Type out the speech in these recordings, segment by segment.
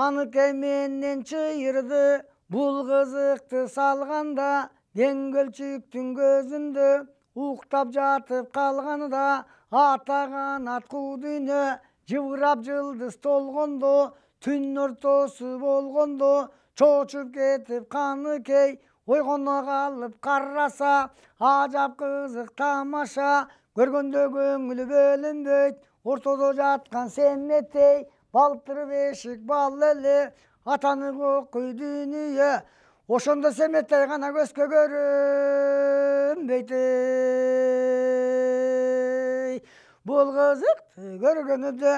Kanıkay menden çıyırdı, bul kızıktı salganda, Dengölçüktün gözünde, uktap jatıp kalganda, ata kanat kudüne, jıvrap jıldız tolgondo, tün ortosu bolgondo, çoçup ketip Kanıkay, oygono kalıp karrasa, ajap kızık tamaşa, görgöndө көңүл бөлүнбөйт, ортодо жаткан сеннетей, балтыр бешик бал эле, атаны кокуй дүйнүйө, ошондо семетей гана көзгө көрүнбөйт эй. Бул кызыкты көргөнүдө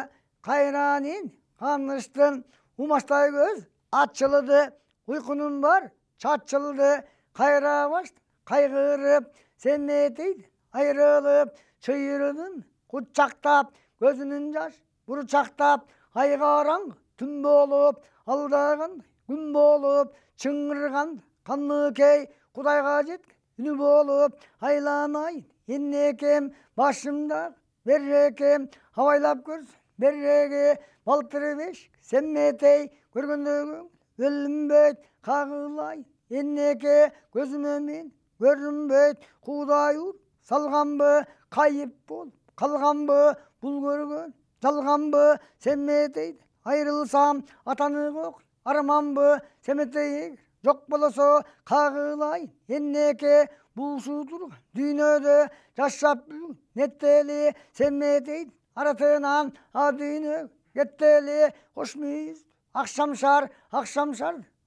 кайранин, каныштын умаштай көз ачылды, уйкунун бар чачылды, кайра башты кайгырып, семетейди ayrılıp, çıyırının kucaktab, gözünün yaş burçaktab, ay karanlık tün bolup, aldağın gün bolup, çıngırgan Kanıkay, Kudayga jet ünü bolup, aylanayın ennekem başımda berrekem, havaylap görs berrege, baltırı beş semmetey, görgöndögün ölünböйт, kagılay enneke gözüme men görünböйт, Kudayur salganbı, kayıp bol, kalganbı, bul görgön, жалганбы, семметейди, айрылсам, атаны кок, арманбы, семметейик, жок болосо, кагылайын, эннеке, булсу турган, дүйнөдө, жашап бүгүн, неттели, семметейди, аратынан, дүйнө, кеттели, кош мүйүз, акшамшар,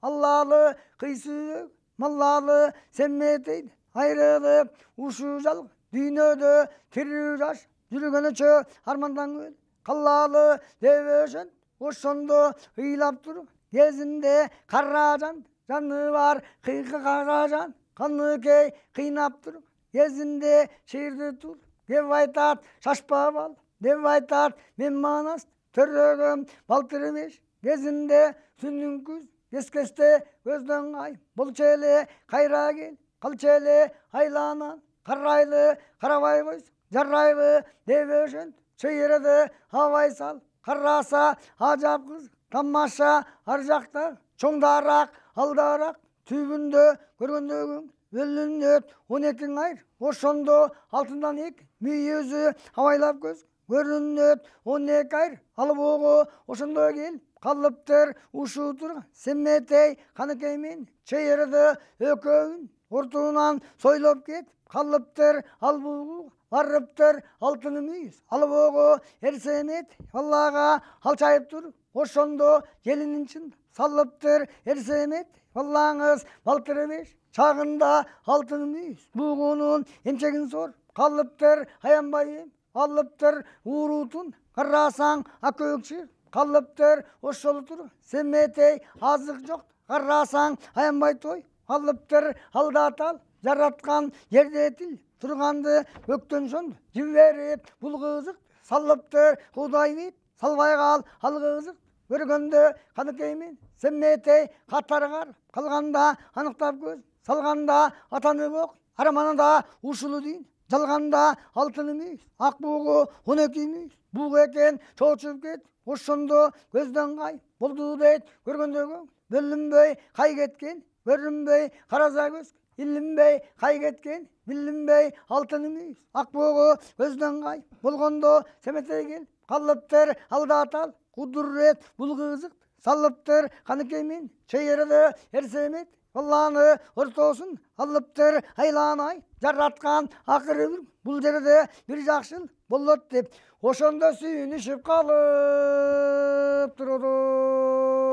аллалы, кыйсы, маллалы, семметейди, айрылып, ушу жалган, дүйнөдө, тирүү жаш, жүргөнүчө, армандан көл, каллалы, дебешен, ошондо, ыйлап туруп, кезинде, каражан, жаны бар, кыйкы каражан, Kanıkay, кыйнап туруп, кезинде, шиирди тур, деп айтат, шашпа бал, деп айтат, мен манас, төрөгөм, балтыры беш, кезинде, түнүн күз, кескесте, көздөн кай, болчу эле, кайра кел, калчу эле, айланан, карайлы, карабай койсуң, жарайлы, дебешен, чыйырды, абай сал, караса, ажап кыз, тамаша, ар жакта, чоңдараак, алдараак, түбүндө, көргөндөгүң, өлүнөт, 12 айыр, ошондо, алтындан эки, мүйүзү, абайлап көз, көрүнөт, 12 айыр, алып ого, ошондо кел, калыптыр, ушуу турган, семметей, Kanıkay мен, чыйырды, экөөүн, ортунан, сойлоп кетип, калыптыр, албугу, барыптыр, алтыны мүйүз, алып ого, эрсемет, Аллага, алчайып туруп, ошондо, келинин чында, салыптыр, эрсемет, Аллаңыз, балтыры беш, чагында, алтыны мүйүз, бугунун, эмчегин сор, калыптыр, аянбайым, алыптыр, уурутун, карасаң, акөкчү, калыптыр, ошолу туруп, семметей, азык жок, карасаң, аянбай той, алыптыр, алдатал, жараткан, жерде тил, турганды, көктөн шонду, жиберип, бул кызык, салыптыр, Кудай бит, салбай кал, ал кызык, көргөндө, Kanıkay мен, семметей, катаргар, калганда, аныктап көз, салганда, атаны кок, арманында, ушулу дүйн, жалганда, алтыны мүйүз, ак бугу, 12 мүйүз, буг экен, чоочуп кет, ошондо, көздөн кай, болду дейт, көргөндөгү, бөлүнбөй, кай кеткен, көрүнбөй, караса көз, илинбей, кай кеткен, билинбей, алтыны мүйүз, ак бугу, көздөн кай, болгондо, семетей кел, калыптыр, алдатал, кудурет, бул кызык, салыптыр, Kanıkay мен, чыйырды, эрсемет, Алланы, ортосун, алыптыр, айланай, жараткан, акыры бир, бул жерде, бир жакшыл, болот деп, ошондо сүйүнүшүп калып турдум.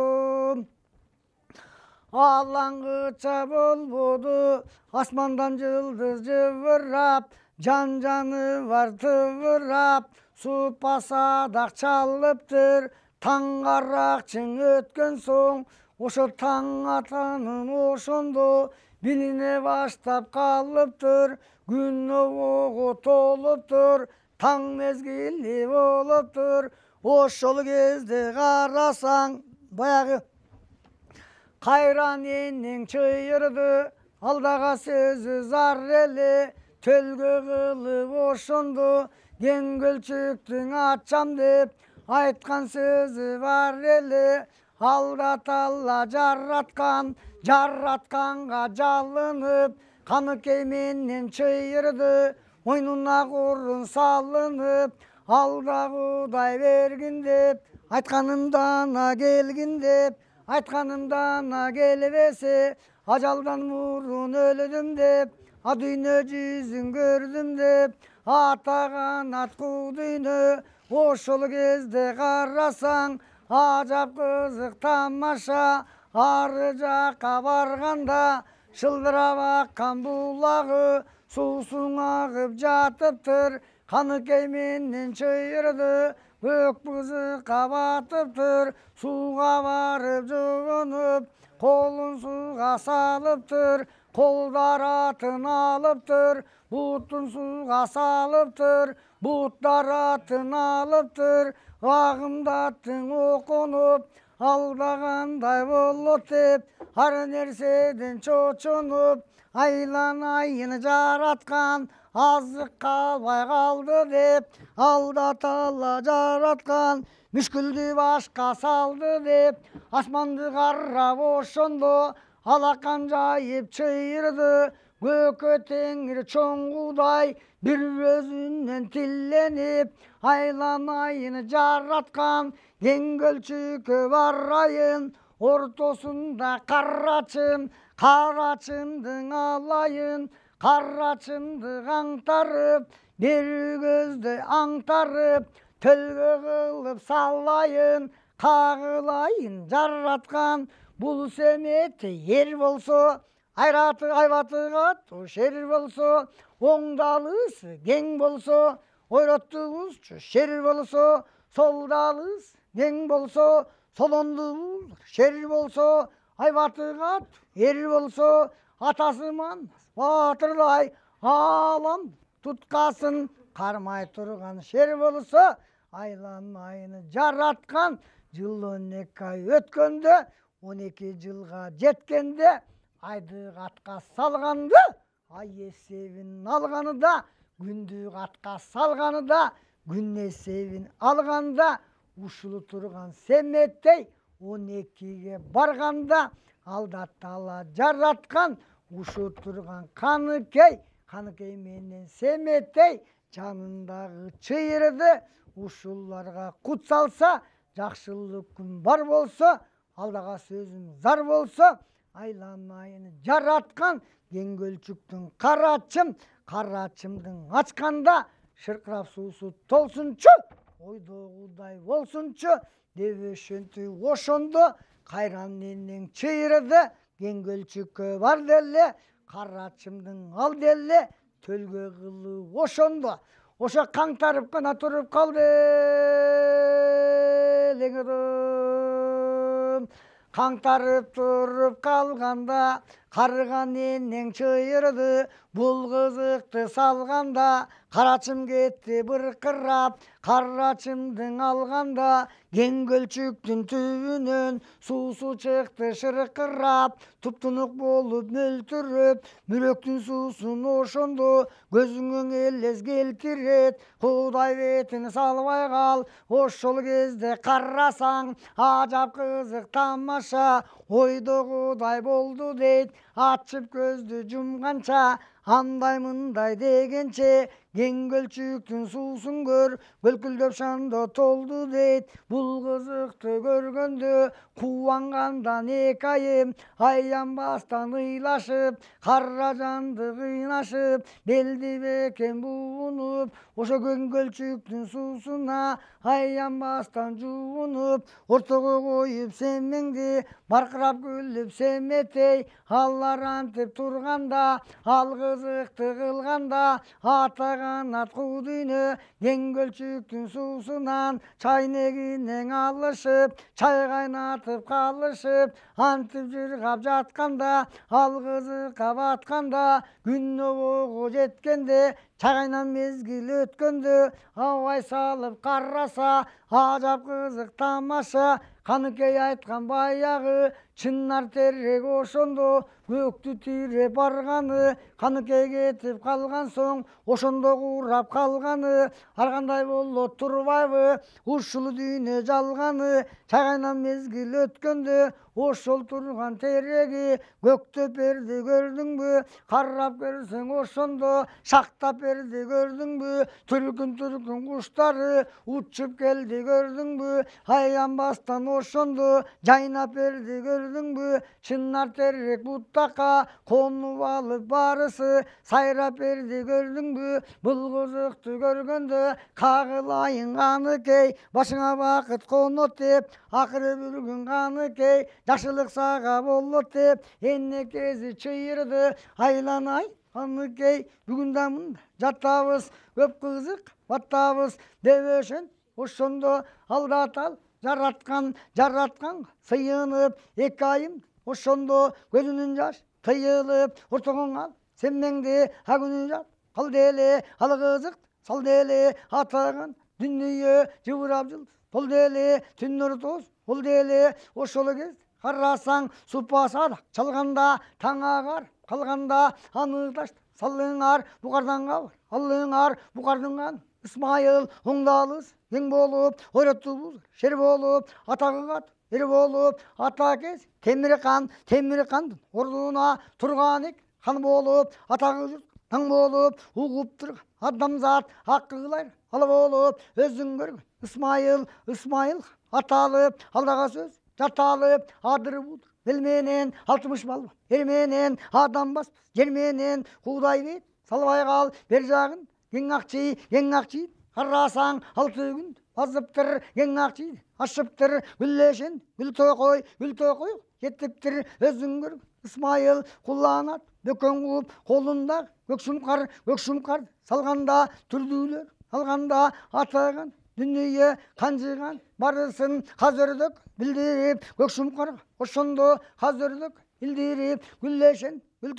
Алаңгыча болбоду, асмандан жылдыз жыбырап, жан бар тыбырап, су пасадак чалыптыр, таң каракчың өткөн соң, ошо таң атанын ошондо, билине баштап калыптыр, күн обого толуптур, таң мезгили болуптур, ошол кезде карасаң, баягы кайран энең чыйырды, алдага сөзү зар эле, төлгө кылып ошондо, кең көлчүктүң ачам деп, айткан сөзү бар эле, Aldatalla jarratkanga жалынып, Kanıkey menden çıyırdı, Oyununa kurun salınıp, Alda Kuday vergin dep, Aytkanımdana gelgin dep, Aytkanımdana gelivese, Ajaldan murun ölüdüm dep, Adüyne yüzün gördüm dep, Atağan at kuduynu, Oşul gezde karrasan, Acap kızık tamaşa, Arı жаққа барғанда, Шылдыра баққан бұлағы, Сусын ағып жатыптыр, Kanıkey menden çıyırdı, Көк бұзыққа батыптыр, Суға барып жұғынып, Қолын суға салыптыр, Қолдар атын алыптыр, Бұттын суға салыптыр, Бұттар атын алыптыр, Ағымдаттың оқынып, Алдағандай болот деп, Ар нерседен чочунуп, Айланайын жараткан, Азық қалбай қалды деп, Алдатала жараткан, Мүшкілді башқа салды деп, Асманды қарап ошонду, Алақан жайып чыйырды, Көкө теңір чоңғудай, Bir өзүнөн тилленип, Айланайын жараткан, Ен көлчүккө барайын, Ортосунда карачым, Карачымдың алайын, Карачымды аңтарып, Бер көзді аңтарып, Төлгө кылып салайын, Кагылайын жараткан, Бул семети ер болсо, Айбатыга шер болсо, Оңдалысы кең болсо, Ойраттыгыз шер болсо, Солдалыс кең болсо, Солондугуз шер болсо, Айбатыга ер болсо, Атасыман батырлай, Алам туткасын кармай турган шер болсо, Айланайын жараткан, Жыл 12 ай өткөндө, 12 жылга жеткенде, Айдык атка салганды, Ай эсебин алганыда, Күндүк атка салганыда, Күн эсебин алганда, Ушулу турган семеттей, 12ге барганда, Алдатала жараткан, Ушу турган Каныкей, Каныкей менен семеттей, Жанындагы чыйырды, Ушуларга кут салса, Жакшылык күн бар болсо, Алдага сөзүм зар болсо, Айланайын жараткан, Ен көлчүктүн карачым, Карачымдың ачканда, Шыркырап суусу толсунчу, Ойдогудай болсунчу, деп ошентип ошондо, Кайран энең чыйырды, Ен көлчүккө бар деле, Карачымдың ал деле, Төлгө кылып ошондо. Ошо каңтарып гана туруп калды, элеңдим. Каңтарып туруп калганда, Карыган энең чыйырды, Бул кызыкты салганда, Карачым кетти быркырап, Карачымдың алганда, Ен көлчүктүн түбүнөн суусу чыкты шыркырап, Туптунук болуп мөлтүрөп, Мүрөктүн суусун ошондо, Көзүңө элес келтирет, Кудай бетин салбай кал, Ошол кезде карасаң, Ажап кызык тамаша, Ойдогудай болду дейт, Ачып көздү жумганча, Андай мындай дегенче, Ен көлчүктүн суусун көр, Көлкүлдөп шандо толду дейт, Бул кызыкты көргөндө, Кубангандан эки айым, Аянбастан ыйлашып, Каражанды кыйнашып, Белди бекен буунуп, Ошо Ен көлчүктүн суусуна, Аянбастан жуунуп, Ортого коюп семеңди, Баркырап күлүп семетей, Алар антип турганда, Ал кызыкты кылганда, Атаган ат кудүйнө, Ен көлчүктүн суусунан, Чайнегинен алышып, Чай кайнатып калышып, Антип жыргап жатканда, Ал кызыкка батканда, Күн обого жеткенде, Чайнан мезгил өткөндө, Абай салып караса, Ажап кызык тамаша, Каныкей айткан баягы, чынар терек ошондо көктү түйреп барганы, каныкей кетип калган соң ошондо курап калганы, ар кандай болот турбайбы ушул дүйнө жалганы, чайгайнап мезгил өткөндө ошол турган тереги көктөп берди көрдүңбү, карап көрсөң ошондо шактап берди көрдүңбү, түркүн куштары учуп келди көрдүңбү, аянбастан ошондо жайнап берди көрдүңбү, чынар терек буттакка конуп алып барысы сайрап берди көрдүңбү, бул кызыкты көргөндө кагылайын каныкей, башыңа бакыт конот деп акыры бир күн каныкей, жакшылык сага болот деп энекеси чыйырды, айланай каныкей, бүгүн да мында жатабыз, көп кызык баттабыз дебешен, ошондо алдатал жараткан сыйынып эки айым, ошондо көзүнүн жаш тыйылып, ортоңон ал сен меңди агүнү жат, кал деле ал кызык, сал деле атаган дүнүйө жыбырап жылды, бол деле түндөр тоз, бол деле ошол кез карасаң супасада чалганда таң агар, калганда аны ташта салыңар букардан кабар, алыңар букардын каны, Исмайыл оңдалыс кең болуп ойротубуз, шер болуп атагы кат, эр болуп ата кез, темир кандын ордуна турган экен, хан болуп атагы журт, таң болуп угуп турган адамзат акы кылайыр, ал болуп өзүң көргөн Исмайыл аталып алдага сөз жаталып адыр будур, бел менен 60 балбан, эр менен адам баспас, жер менен куудай бет, салбай кал бер жагын, кең акчий, карасаң 6 күн азыптыр кең акчийди, ашыптыр гүллешен, гүл токой, кетиптир өзүң көргөн Исмайыл кулланат, бөкөн кууп колунда көк шумкар салганда түрдүүлөр, алганда атаган дүнүйө канжыган барысын казөрдөк билдирип көк шумкарга, ошондо казөрдөк билдирип гүллешен, гүл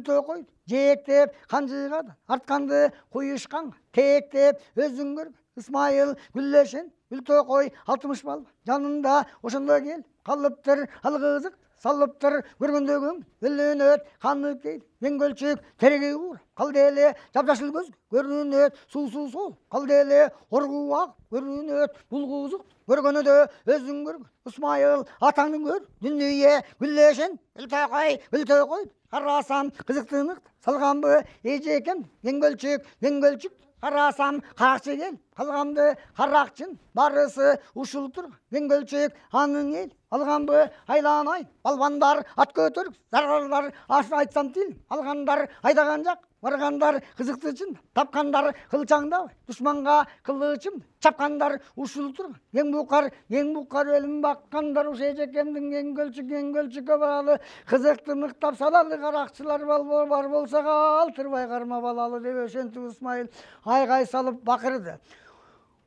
токой жээктеп канжыгады, артканды куюшканга тээктеп өзүң көргөн Исмайыл гүллешен, гүл токой 60 балбан, жанында ошондо кел калыптыр ал кызык, салыптыр көргөндө көң, өлөнөт каныкей, кең көлчүк тереги куур, кал деле жапжашыл көз көрүнөт суусу сол, кал деле оргуу ак көрүнөт бул кузук, көргөнүдө өзүң көргөн Исмайыл атаңды көр, дүнүйө гүллешен, гүл токой, карасам кызыктынык салганбы эжекем, кең көлчүк карасам каракчы кел, калганды каракчын барысы ушул тур, кең көлчүк анын эл, алганбы айланай, балбандар ат көтөрүп, зарарлар айтсам тил, алгандар айдаган жак, баргандар кызыкты чын, тапкандар кылчаңда, душманга кылычым, чапкандар ушул турган, кең букар өлүм баккандар, ушу эжекемдин кең көлчүккө баралы, кызыкты мыктап салалы, каракчылар бар болсо калтырбай кармап алалы деп ошентип Исмайыл айгай салып бакырды.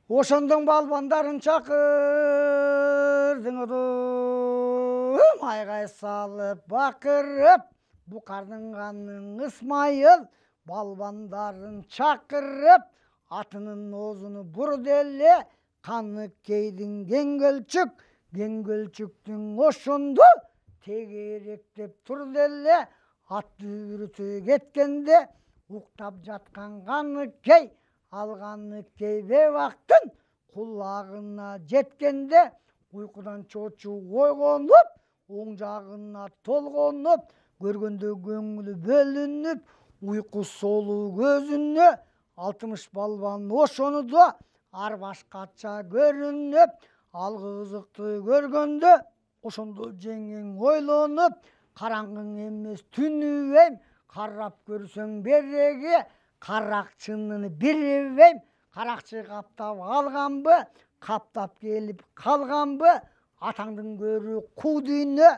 Ошондон балбандарын чакырдың айгай салып бакырып, букардын канын Исмайыл балбандарын чакырып, атынын оозуну бурду эле, каныкейдин кең көлчүктүн ошондо тегеректеп турду эле, атты үрүтүп кеткенде уктап жаткан каныкей, ал каныкей бебактын кулагына жеткенде уйкудан чочуп ойгонуп, оң жагына толгонуп, көргөндө көңүлү бөлүнүп, уйку солуу көзүнө 60 балбан ошондо ар башкача көрүнүп, ал кызыкты көргөндө ошондо жеңиң ойлонуп, караңгы эмес түнүбейм, карап көрсөң береги, каракчынын бирибейм, каракчы каптап алганбы, каптап келип калганбы, атаңдын көрү куу дүйнө,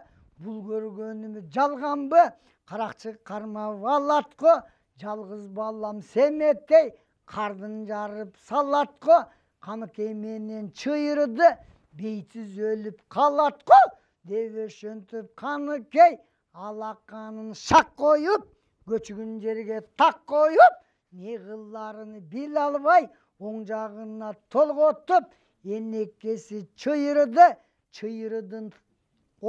бул көргөнүм жалганбы, каракчы кармап алат го, жалгыз балам семеттей кардын жарып салат го, каныкей менен чыйырды бейтсиз өлүп калат го деп ошентип каныкей алаканын шак коюп, көчүгүн жерге так коюп, не кыларын биле албай оң жагына толготуп, энекеси чыйырды, чыйырдын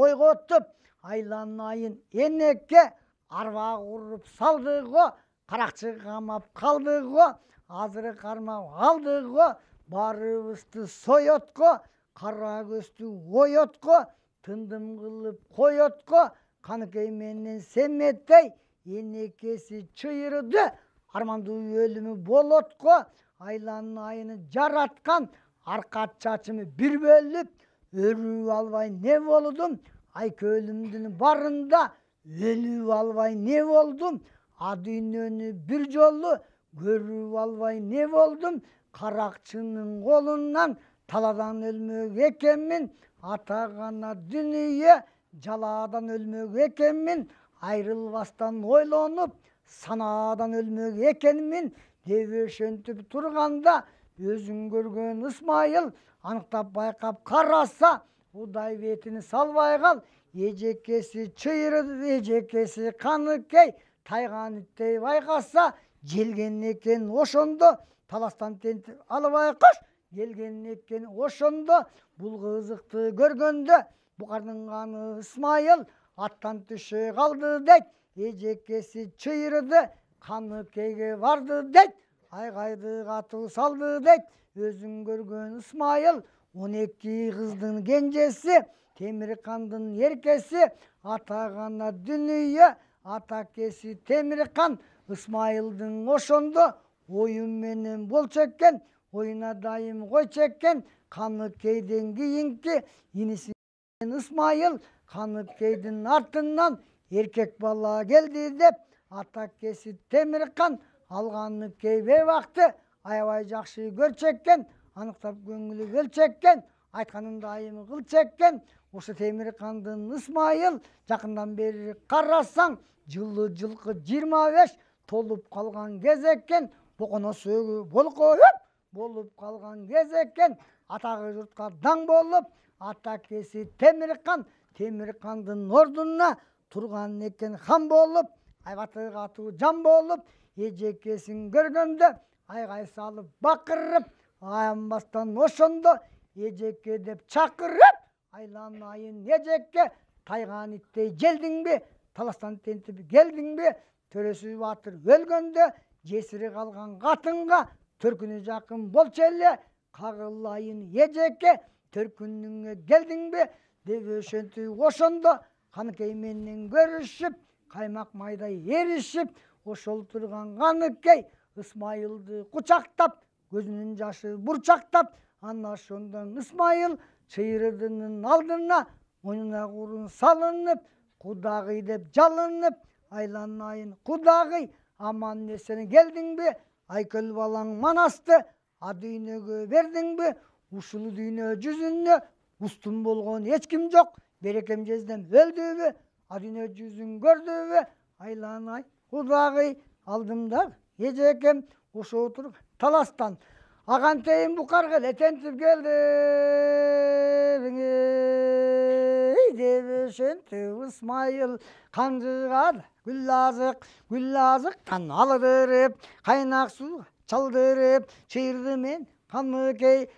ойготуп айланайын энекке арба куруп салды го, каракчы камап калды го, азыры кармап алды го, барыбызды соет го, кара көздү оет го, тындым кылып коет го, Каныкей менен Семеттей энекеси чыйырды, армандуу өлүмү болот го, айланайыны жараткан арка чачымы бир бөлүп, өрүп албай не болдум, айкөлүмдүн барында өлүп албай не болдум, а дүйнөнү бир жолу көрүп албай не болдум, каракчынын колунан таладан өлмөк экенмин, атагана дүнүйө жаладан өлмөк экенмин, айрылбастан ойлонуп санаадан өлмөк экенмин деп ошентип турганда өзүн көргөн Ысмайыл аныктап байкап караса, Удай бетин салбай кал, эжекеси чыйырды, эжекеси Каныкей тайган иттей байкаса, желген экен ошондо, таластан тентип албай кош келген экен ошондо, бул кызыкты көргөндө букардын каны Ысмайыл аттан түшө калды дейт, эжекеси чыйырды, Каныкейге барды дейт, айгайды катуу салды дейт. Өзүн көргөн Ысмайыл 12 кыздын кенжеси, Темиркандын эркеси, атагана дүнүйө атакеси Темиркан. Ысмайылдын ошондо оюн менен болчу экен, оюна дайым койчу экен. Каныкейден кийинки иниси Ысмайыл Каныкейдин артынан эркек бала келди деп, атакеси Темиркан алганны кейбе вакты аябай жакшы көрчү экен, аныктап көңүлү бөлчү экен, айтканын дайым кылчу экен. Ошо Темиркандын Ысмайыл жакындан бери карасаң, жылы жылкы 25 толуп калган кез экен, боконо сөөгү болкоюп болуп калган кез экен. Атагы журтка даң болуп, атакеси Темиркан Темиркандын ордуна турган экен хан болуп, айбаты катуу жан болуп, эжекесин көргөндө айгай салып бакырып, аянбастан ошондо эжеке деп чакырып, айланайын эжекке, тайган иттей желдиңби, таластан тентип келдиңби, төрөсү батыр өлгөндө жесири калган катынга төркүнү жакын болчу эле, кагылайын эжеке, төркүнүңө келдиңби деп ошентип ошондо Каныкей менен көрүшүп, каймак майдай эришип, ошол турган Каныкей Ысмайылды кучактап, көзүнүн жашы бурчактап, ана ошондон Ысмайыл чыйырдынын алдына мойнуна курун салынып, кудагый деп жалынып, айланайын кудагый, аман эсен келдиңби, айкөл балаң манасты а дүйнөгө бердиңби, ушул дүйнө жүзүнө устун болгон эч ким жок, берекем жездем өлдүбү, а дүйнө жүзүн көрдүбү, айланай кудагый алдымда эжекем ошо отуруп таластан агантейин букарга эле тентип келди деп ошентип Ысмайыл канжыгады, гүл азыктан алдырып, кайнак суу чалдырып, чыйырды мен Каныкей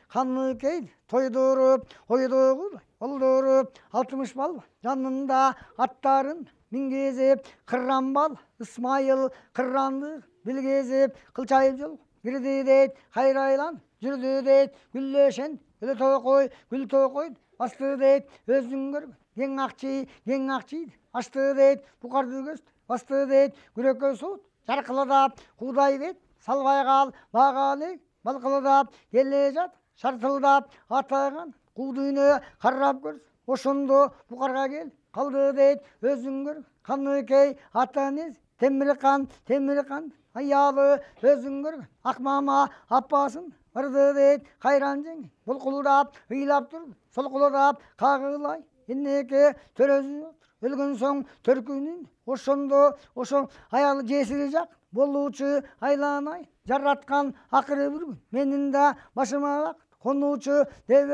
тойдуруп, ойдогу олдуруп, 60 бал жанында аттарын мингезип, кыран бал Ысмайыл кыранды билгезип, кылчайып жол кирди дейт, кайрайлан жүрдү дейт, гүллөшен гүл токой басты дейт, өзүң көргөн кең акчий ачты дейт, букарды көз басты дейт, күрөккө суут жаркылдап, Кудай бет салбай кал, багалы балкылдап келе жат, шартылдап атаган кул дүйнө карап көрсүн, ошондо букарга кел калды дейт, өзүң көргөн Каныкей ата энеси Темиркан аялы, өзүң көргөн Акмама апасын ырды дейт, кайран жеңге булкулдап ыйлап турду, солкулдап кагылай энеке төрөсү өлгөн соң төркүнүн ошо аялы жесири жак болуучу айланай жараткан акыры бир күн менин да башыма бак конуучу деп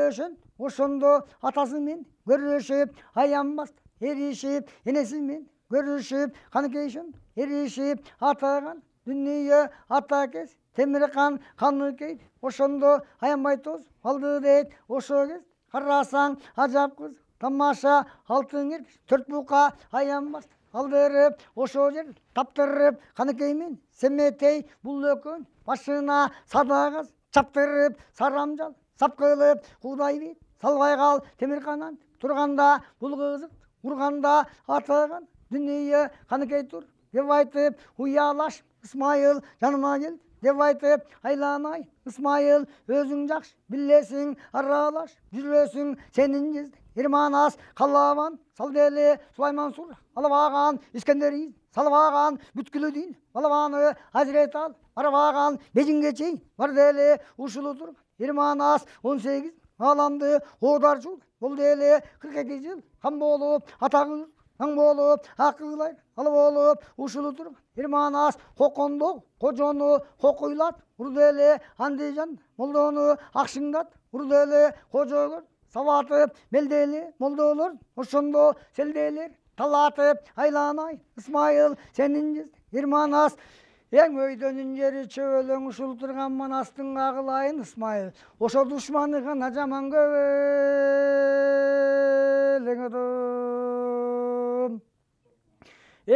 ошондо атасы менен көрүшүп, аянбастан эришип, энеси менен көрүшүп, Каныкейшин эришип, атаган дүнүйө атакес Темиркан Каныкей ошондо аянбай тоз алды дейт, ошо кез карасаң ажап кыз тамаша алтын ер, төрт бука аянбас. Алдырып, ошо жер таптырып, Каныкеймен Семетей бул өкөн башына садагаз чаптырып, сарамжал сап кылып, Кудай бет салбай кал Темирканан турганда бул кызык урганда атаган дүние Каныкей тур деп айтып уялаш Исмайыл жаныма кел деп айтып айланай Исмайыл өзүң жакшы билесиң аралаш жүрөсүң сенин кезде Ирманас Калабан Салдели Сулаймансур Алабаган Искендери Салабаган Бүткүлүдин Балабаны Азирет ал Арабаган Бежинге чейин Бардели ушулу тур Ирманас 18 аламды оодарчул бул деле 42 жыл кам болуп атагы аң болуп акылай ал болуп ушулу тур Ирманас кокондо кожону кокуйлат урделе андижан молдону акшыңдат урделе кожогөр сабатып белдели молдолор ошондо селделер талатып айланай Исмайыл сенин жез Ирманас эң өйдөнүн жери чөбөлөң ушул турган манастың агылайын Исмайыл ошо душманы гана жаман көбөлөң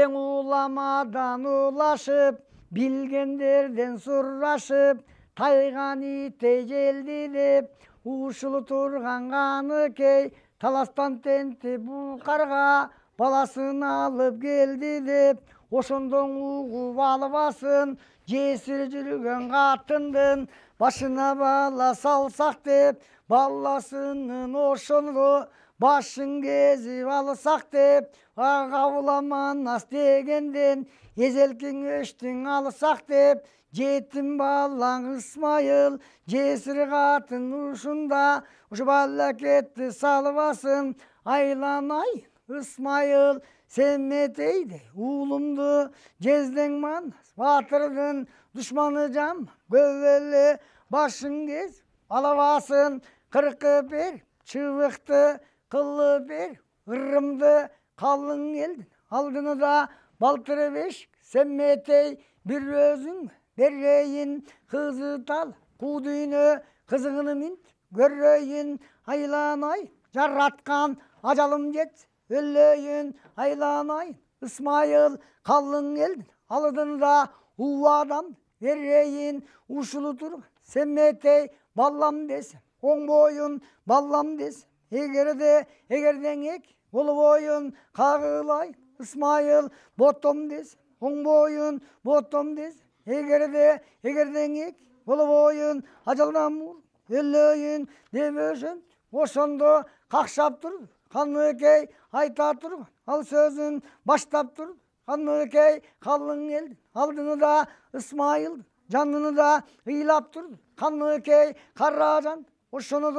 эң уламадан улашып билгендерден сурашып тайган итей желдилеп ушул турган Каныкей таластан тенти бул карга баласын алып келди деп ошондон угуп албасын жесир жүргөн катындын башына бала салсак деп баласынын ошондо башын кезип алсак деп кабыламанас дегенден эзелкиң өчтүң алсак деп жетим балаң Исмайыл жесир катын ушунда ушу балакетти салбасын айланай Исмайыл Семетейди уулумду жездең манас батырдын душманы жам көбөлө башын кез алабасын кыркы бер чыбыкты кылып бер ырымды калың элдин алдында балтыры бешик Семетей бир өзүң берейин кызы тал куу дүйнө кызыгыны минт көрөйүн айланай жараткан ажалым жетсе өлөйүн айланай Исмайыл калың элдин алдында уу адам берейин ушулу тур Семетей балам десем оң боюн балам десем эгердең эк бол боюн кагылай Исмайыл ботом десем оң боюн ботом десем эгердең эк бол боюн ажалдан мур өлөйүн дебөшөн ошондо какшап тур Каныкей айта тур ал сөзүн баштап тур Каныкей калың элдин алдында Исмайыл жанында ыйлап тур Каныкей каражан ошону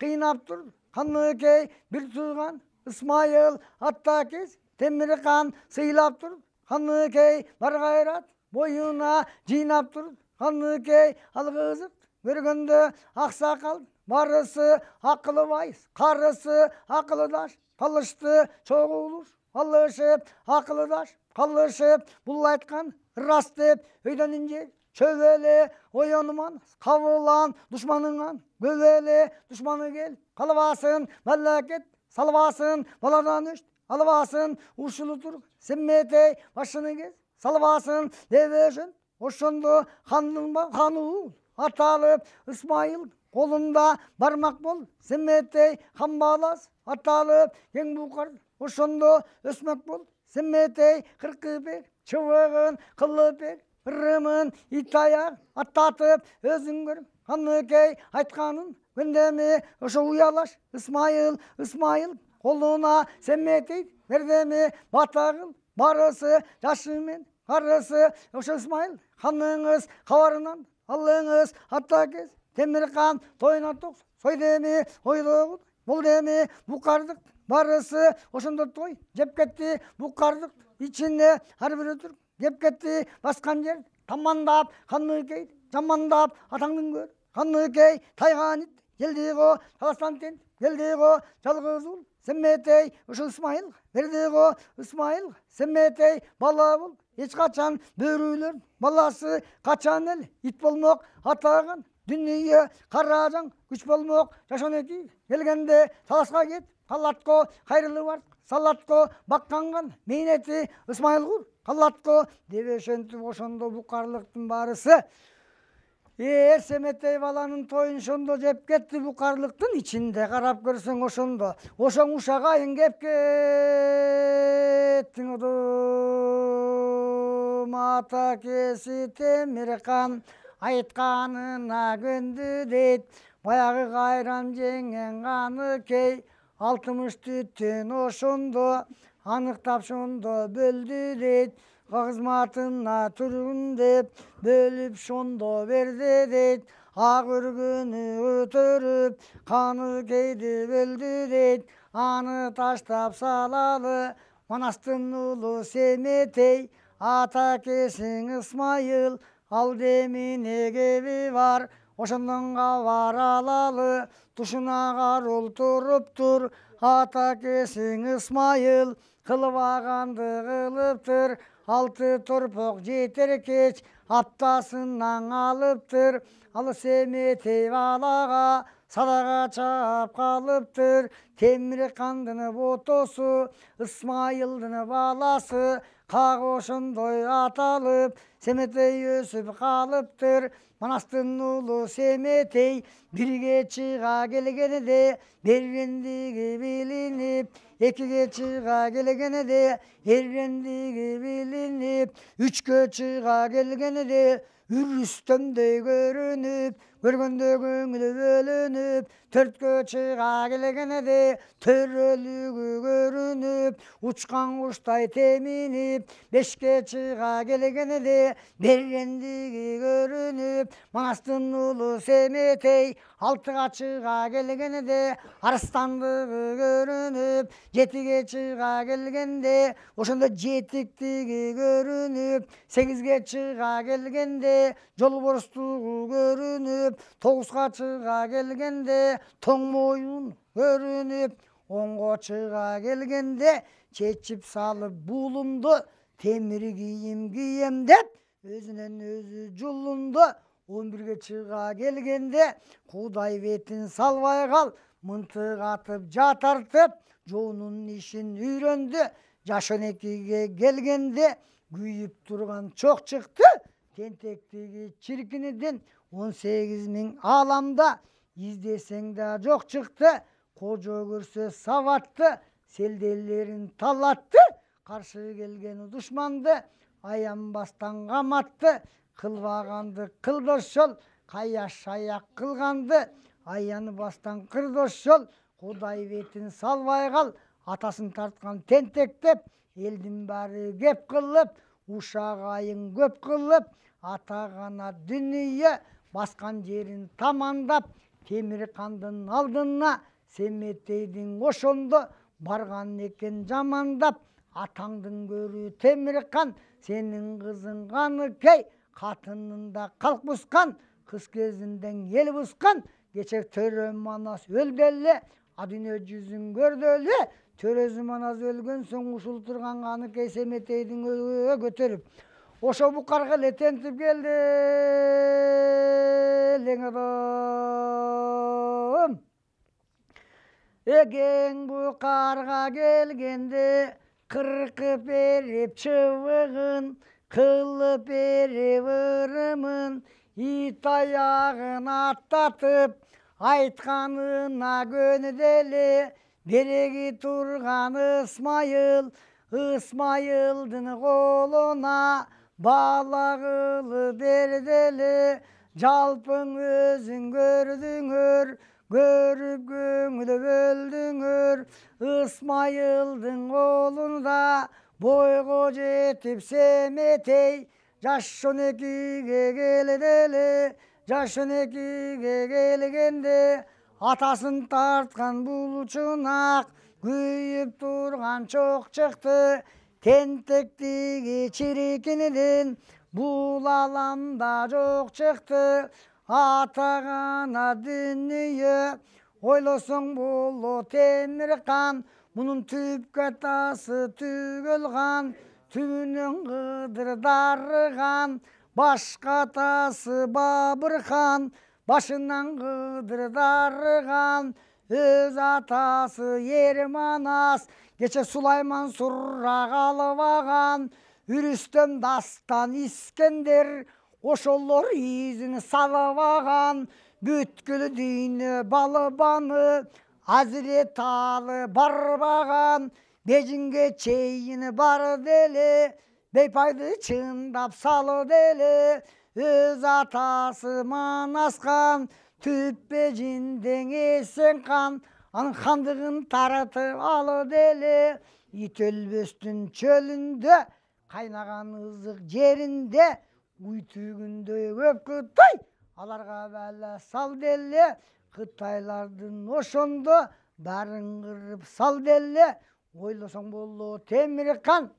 кыйнап тур Каныкей бир тууган Исмайыл атта кез Темиркан сыйлап тур Каныкей бар кайрат боюна жыйнап тур Каныкей ал кызык көргөндө аксакал барысы акылы байыз карысы акылдаш калышты чогулуш алышып акылдаш калышып бул айткан рас деп өйдөнүн жер чөбөлө оёнуман кабылан душманыңан көбөлө душманы кел калбасын балакет салбасын баладан өчт албасын ушулу тур Семетей башыны кез салбасын дебешин ошондо ханы аталып Исмайыл колунда бармак бол Семетей хан баласы аталып кең букар ошондо өсмөк бол Семетей кыркы бер чыбыгын кылып бер ырымын ит аяк аттатып өзүң көр Каныкей айтканын көндеме ошо уялаш Исмайыл колуна Семетей бердеме батагыл барысы жашы мен карысы ошо Исмайыл ханыңыз кабарынан алыңыз атта кез Темиркан тоюна ток сойдеме ойдогут бул деме букардык барысы ошондо той жеп кетти букардык ичинде ар бирөө тур кеп кетти баскан жер тамандап Каныкей жамандап атаңдын көр Каныкей тайган ит келдиго таластан тен келдиго жалгыз уул Семетей ошо Исмайыл бердиго Исмайыл Семетей бала бул эч качан бөрүлөр баласы качан эле ит болмок атаган дүние каражан күч болмок жашан эки келгенде талашка кет Қалатко қайрылы бар, салатко баққанған мейнеті Исмайыл құр, қалатко дебешенті ошондо бұқарлықтың барысы. Семетей баланын тойын шондо жеп кетті бұқарлықтың içinde қарап көрсең ошондо. Ошоң ушағайын кеп кеттің одым. Ата кесі Темирқан айтқанына көнді дейт. Баяғы қайран жеңен қаны кей 60 түттен ошондо. Анықтап шондо бөлді дейт. Қызматына тұрғын деп бөліп шондо берді дейт. Ақ үргіні өтіріп қаны кейді бөлді дейт. Аны таштап салалы Манастың ұлы Семетей. Ата кесің Исмайыл ал деміне кеби бар. Ошондонға баралалы тушуна карыл туруп тур. Ата кесің Исмайыл кылбаганды кылыптыр. 6 торпок жетер кеч аптасынан алыптыр. Ал Семетей балага садага чап калыптыр. Темиркандын ботосу Исмайылдын баласы как ошондой аталып Семетей өсүп калыптыр. Манастын улу Семетей бирге чыга келгенде бергендиги билинип, экиге чыга келгенде эргендиги билинип, үчкө чыга келгенде үрүстөмдөй көрүнүп, көргөндө көңүлү бөлүнүп, төрткө чыга келгенде төрөлүгү көрүнүп, учкан куштай теминип, бешке чыга келгенде бергендиги көрүнүп, Манастын улу Семетей 6га чыга келгенде арстандыгы көрүнүп, 7ге чыга келгенде ошондо жетиктиги көрүнүп, 8ге чыга келгенде жолборстугу көрүнүп, 9га чыга келгенде тоң моюн көрүнүп, 10га чыга келгенде чечип салып булунду, темир кийим кийем деп өзүнөн өзү жулунду. 11ге чыга келгенде Кудай бетин салбай кал, мынтык атып жатартып, жоонун ишин үйрөндү. Жаш 12ге келгенде күйүп турган чок чыкты. Тентектиги чиркиниден 18.000 аламда издесең да жок чыкты. Кожо көрсө сабатты, селделерин талатты. Каршы келген душманды аянбастан каматты. Кылбаганды кылдошол, кая шаяк кылганды аянбастан кырдошол. Кудай бетин салбай кал, атасын тарткан тентектеп, элдин баары кеп кылып, ушагайын көп кылып, атагана дүнүйө баскан жерин тамандап, Темиркандын алдына Семетейдин ошондо барган экен жамандап. Атаңдын көрү Темиркан, сенин кызың Каныкей, катынында калк бускан, кыз кезинден эл бускан. Кече Төрө Манас өлдү эле, а дүйнө жүзүн көрдү эле. Төрөзү Манас өлгөн соң ушул турган Каныкей Семетейдин өйгө көтөрүп, ошо букарга эле тентип келди. Леңодом эген букарга келгенде кыркып берип чыбыгын, кылып берип ырымын, ит аягын аттатып, айтканына көнүдү эле. Береги турган Исмайыл, Исмайылдын колуна бала кылып берди эле. Жалпың өзүң көрдүңөр, көрүп көңүл бөлдүңөр. Исмайылдын колунда бойго жетип Семетей жаш 12ге келди эле. Жаш 12ге келгенде атасын тарткан булчунак, күйүп турган чок чыкты. Тентектиги чирикиниден бул аламда жок чыкты. Атагана дүнүйө ойлосоң боло Темиркан, мунун түпкө тасы түгөлган, түбүнөн Кыдыр дарыган. Башка тасы Бабырхан, башынан Кыдыр дарыган, öz atası Ерманас. Geçe Sulayman surra kalıvagan, Ürüstem dastan İskender, oşollar izini salıvagan, bütkülü dini balıbanı, Hazret Ali barbagan, Bejinge çeyini bar deli, Beypaydı çındap salı deli, öz atası Manaskan, tüp bejinden esen kan, Anın handığın taratı alı deli, it ölböstün çölünde, kaynagan ızık жерinde, uytugünde öp Kıtay, alarga bәлі sal deli, Kıtaylardın oşonda, bәрін kırıp sal deli, oylasan bollu Temirkan,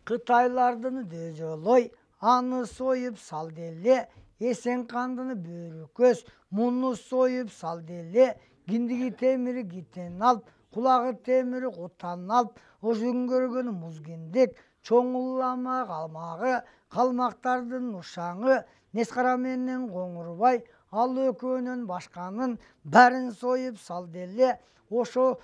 Kıtaylardın dejoloy, anı soyup sal deli, esen kandını börüköz, munu soyup sal deli, Gindigi temiri gitten alp, kulağı temiri kutan alp, Oşun görgünü muz gindik, çoğullama kalmağı, kalmaktardın uşağı, Neskara menden Qoңурбай, al ökönün başkanın, bәрін soyup sal deli, oşo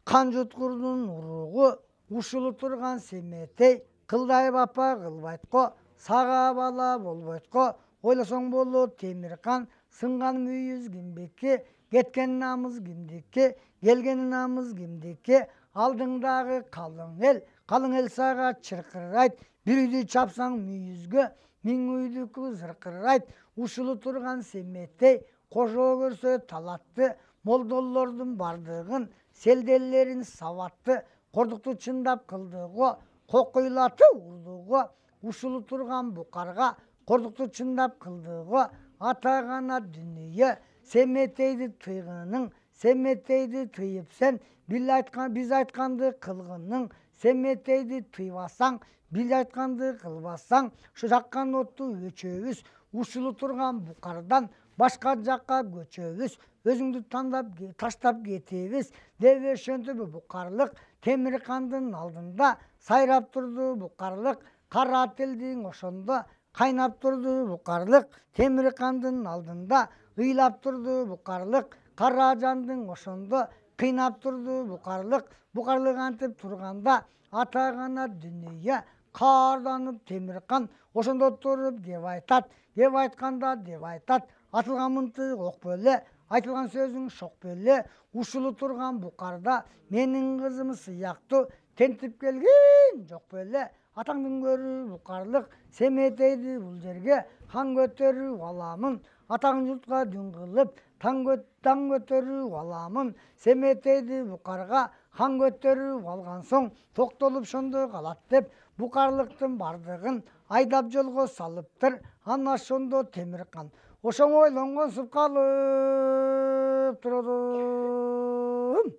kan jutkurdun uruğu, uşulu turgan semetey, kılday bapa kılbaytko, sağa bala bolbaytko, oylasoң bollu Temirkan, sıngan müyüz gimbekki, Ketken namız kimdiki, gelgen namız kimdiki, aldığındağı kalın el sağa çırkırayt, bir uydu çapsan müyüzgü, min uydu zırkırayt, uşulu turgan semetey, koşo görse talattı, moldollardın bardığın, seldellerin savattı, korduktu çındap kıldığı, kokuylatı urduğu, uşulu turgan bukarga, korduktu çındap kıldığı, atagana dünya, Semeteydi tıyğının, semeteydi tıyıp sen, biz aytkandı kılgının, semeteydi tıyvasan, biz aytkandı kılbasan, şu jakkan ottu öçöbüz, uşulu turgan bukardan, başka jakka göçöbüz, özüңdü taştap ketebиz, deve şöntöbü bukarlık, Temirkandın aldında, sayrap turdu bukarlık, kara teldiğin oşonda, kaynap turdu bukarlık, Temirkandın aldında, Ыйлап тұрды бұқарлық, Қаражандың ошонда, қинап тұрды бұқарлық, бұқарлық антып тұрғанда, атағана дүние, қарданып Темірқан, ошонда тұрып деп айтат, деп айтқанда деп айтат, атылған мынтық оқ бөлі, айтылған сөзің шоқ бөлі, ушылы тұрған бұқарда, менің қызым сияқты, тентіп келген жоқ бөлі, атаңдың көрі бұқарлық, семетейді бұл жерге, хан көтеру аламын, атағын жұртқа дүн қылып, таң көтеру аламын, семетейді бұқарға, хан көтеру алған соң, тоқтолып шонды қалат деп, бұқарлықтың бардығын айдап жолға салыптыр, ана шонды Темірқан. Ошоң ойлонғансып қалып тұрдым.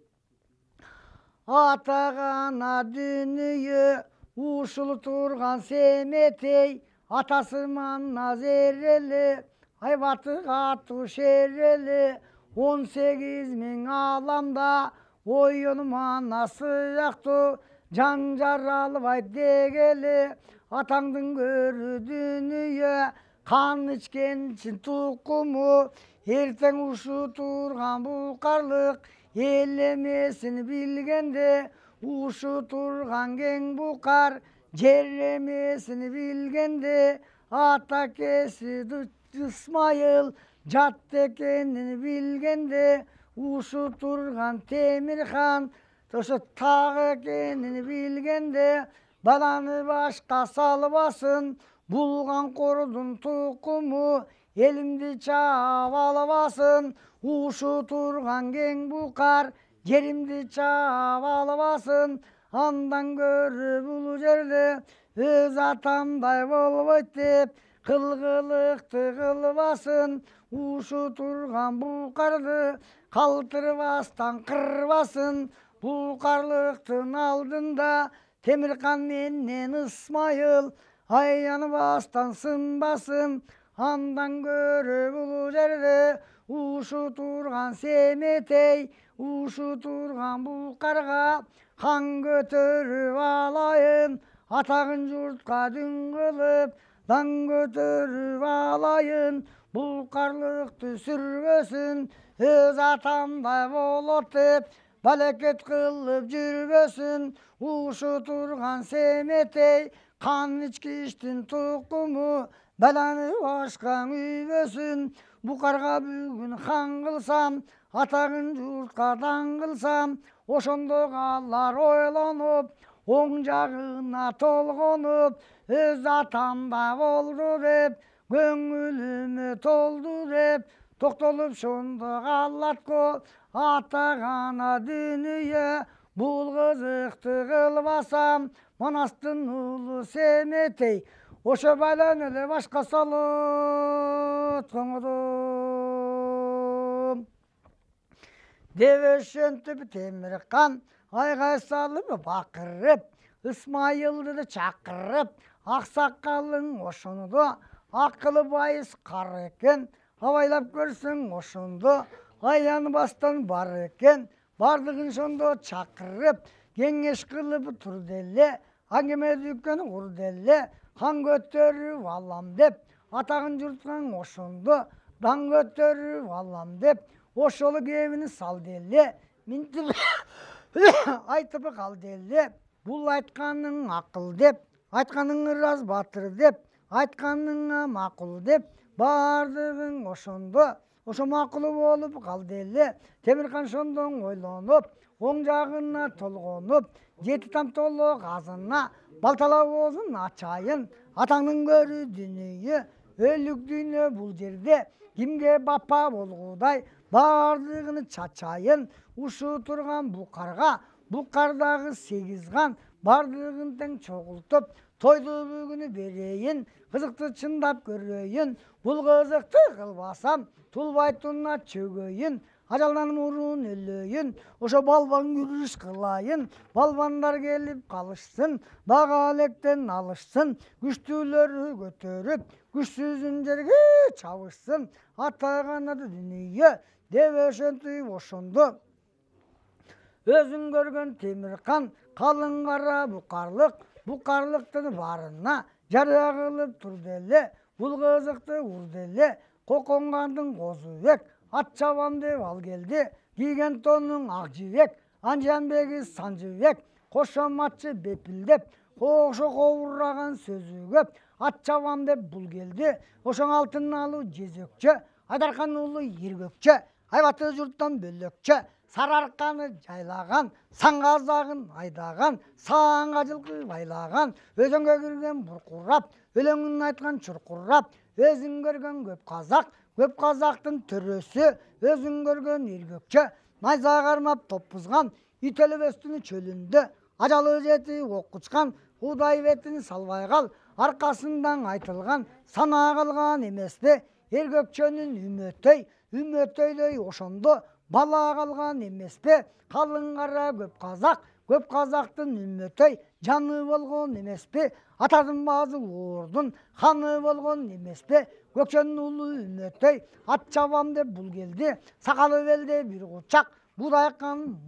Атағана дүние, ушылы тұрған семетей, атасы манна зерелі, айбаты қату шерелі, 18 мың аламда, ойын манасы яқты, жан жаралып айт дегелі, атаңдың көрі дүние, қан ішкен чин тұқымы, ертең ушу тұрған бұқарлық, елемесін білгенде, ушу тұрған кең бұқар, жеремесін білгенде, ата кесі Исмайыл, жат екенін білгенде, ушу тұрған Темірхан, тошы тағы екенін білгенде, баланы башқа салыбасын, бұлған қордың тұқымы, елімді чап алыбасын, ушу тұрған кең бұқар, жерімді чап алыбасын, андан көрі бұл жерде, өз атамдай болбойт деп, қылғылықты қылбасын, ушу тұрған бұқарды, қалтырбастан қырбасын, бұқарлықтың алдында, Темірқан менен Исмайыл, аянбастан сынбасын, андан көрі бұл жерде, ушу тұрған семетей, ушу тұрған бұқарға, хан көтеріп алайын, атағын жұртқа дүн қылып, дан көтөрүп алайын, бұл қарлықты сүрбөсүн, өз атамдай болот деп балекет кылып жүрбөсүн. Ушу турган семетей қан ичкиштин тукуму, баланы башкаң үйбөсүн. Букарга бүгүн хан кылсам, атагын журтка дан кылсам, ошондо калар ойлонуп, оң жагына толгонуп, өз атамда болду деп, көңүлүмө толду деп, токтолуп шондо калатко, атагана дүнүйө, бул кызыкты кылбасам, Манастын уулу Семетей, ошо байлан эле башка салот коңодум. Деп ошентип Темиркан айгай салып бакырып, Ысмайылды чакырып, аксакалың ошондо акылы байыз кар экен, абайлап көрсөң ошондо аянбастан бар экен. Бардыгын шондо чакырып, кеңеш кылып тур деле, аңгеме дүкөн ур деле, хан көтөрүп алам деп, атагын журткан ошондо дан көтөрүп алам деп, ошол кебини сал деле, минтип айтып кал деле. Бул айтканың акыл деп, айтканың ырас батыр деп, айтканыңа макул деп, бардыгың ошондо, ошо макулу болуп кал деле. Темиркан шондон ойлонуп, оң жагына толгонуп, жети там толо казына балталап оозун ачайын. Атаңдын көрү дүнүйө, өлүк дүйнө бул жерде, кимге бапа болгудай бардыгын чачайын. Ушу турган букарга, букардагы 8 кан бардыгын тең чогултуп, тойду бүгүнү берейин, кызыкты чындап көрөйүн. Бул кызыкты кылбасам, Тулбайтуна чөгөйүн, ажалдан мурун өлөйүн. Ошо балбан күрүш кылайын, балбандар келип калышсын, бага электен алышсын, күчтүүлөрү көтөрүп, күчсүзүн жерге чабышсын. Атагана дүнүйө деп ошентип ошондо өзүн көргөн Темиркан калың кара букарлыктын барына жарыя кылып тур деле. Бул кызыкты ур деле, коконгандын козубек, ат чабам деп ал келди, кийген тонуң ак жибек, Анжанбеги Санжыбек, кошоматчы бепилдеп, ошо кобураган сөзү көп, ат чабам деп бул келди. Ошоң алтын алуу жезөкчө, Айдаркан уулу Иргөкчө, Айбаты журттан бөлөкчө, Сарыарканы жайлаган, Саңгазагын айдаган, Сааңга жылкы байлаган, өзөнгө кирген буркурап, өлөңүн айткан чуркурап, өзүн көргөн көп казактын төрөсү, өзүн көргөн Иргөкчө, найза кармап топпузган, ит өлөбөстүн чөлүндө, ажалы жети ок учкан, Удай бетин салбай кал, аркасындан айтылган, сана калган эмеспи, Иргөкчөнүн үмөтөйдөй ошондо бала калган эмеспи, калың кара көп казактын үмөтөй жаны болгон эмеспи, атадын баазы уурдун ханы болгон эмеспи, Көкчөнүн уулу үмөтөй ат чабам деп бул келди, сакалы белде бир кучак, будайкан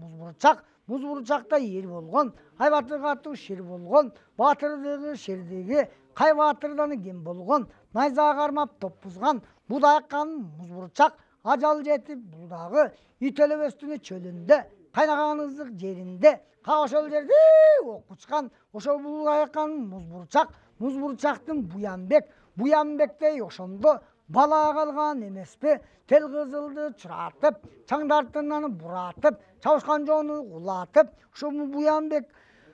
музбурчакта эр болгон, Айбаты катуу шер болгон, батырдыгы шердиги, кай батырдан кем болгон, найза кармап топпузган, будайкан музбурчак, ажал жетип бул дагы ит өлөбөстүн чөлүндө, кайнаган ызык жеринде, ошол жерде ок учкан, ошо будайкан музбурчактын Буянбектей ошондо бала калган эмеспи, тел кызылды чуратып, чаңдартынан буратып, чабышкан жоону кулатып, ошо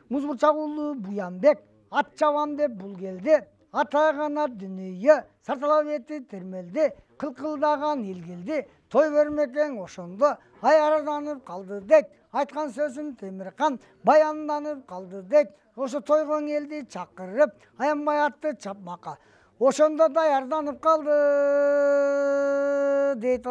музбурчак уулу Буянбек ат чабам деп бул келди. Атагана дүнүйө, сартала бети термелди, кылкылдаган эл келди, той бермекең ошондо аярданып калды дейт, айткан сөзүн Темиркан баянданып калды дейт. Ошо тойгон элди чакырып, аянбай атты чапмакка, ошондо даярданып калды дейт.